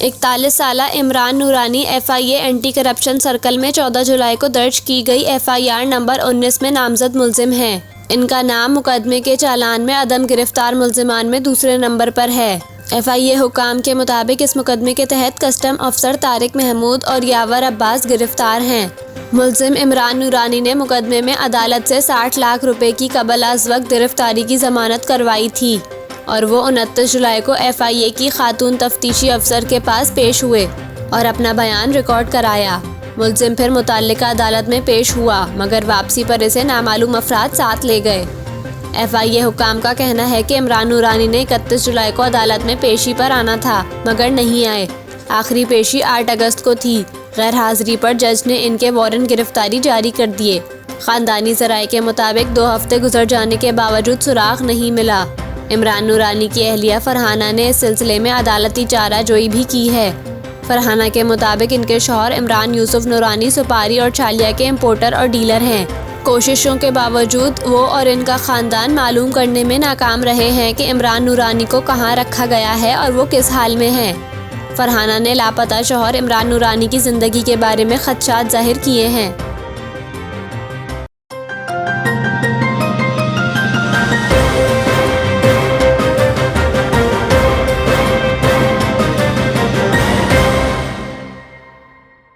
41 साला इमरान नूरानी FIA anti corruption circle में 14 जुलाई को दर्ज की गई FIR नंबर 19 में नामजद मुलजिम हैं। इनका नाम मुकदमे के चालान में अदम गिरफ्तार मुलजिमान में दूसरे नंबर पर है। FIA हुकाम के मुताबिक इस मुकदमे के तहत कस्टम अफसर तारिक महमूद और यावर अब्बास गिरफ्तार हैं। मुलजिम इमरान नूरानी ने मुकदमे में अदालत से 60 लाख रुपए की कबल अज़ वक्त गिरफ्तारी की जमानत करवाई थी और वो 29 जुलाई को FIA की खातून तफ्तीशी अफसर के पास पेश हुए और अपना बयान रिकॉर्ड कराया। मुलजिम फिर मुतल्लिका अदालत में पेश हुआ मगर वापसी पर इसे नामालूम अफराद साथ ले गए। FIA हुकाम का कहना है कि इमरान नूरानी ने 31 जुलाई को अदालत में पेशी पर आना था मगर नहीं आए। आखिरी पेशी 8 अगस्त को थी। गैर हाजिरी पर जज ने इनके वारंट गिरफ्तारी जारी कर दिए। ख़ानदानी ज़राए के मुताबिक 2 हफ्ते गुजर जाने के बावजूद सुराग नहीं मिला। इमरान नूरानी की अहलिया फरहाना ने इस सिलसिले में अदालती चाराजोई भी की है। फरहाना के मुताबिक इनके शौहर इमरान यूसुफ नूरानी सुपारी और छालिया के इम्पोर्टर और डीलर हैं। कोशिशों के बावजूद वो और इनका ख़ानदान मालूम करने में नाकाम रहे हैं कि इमरान नूरानी को कहाँ रखा गया है और वो किस हाल में है। फरहाना ने लापता शौहर इमरान नूरानी की ज़िंदगी के बारे में खदशात जाहिर किए हैं।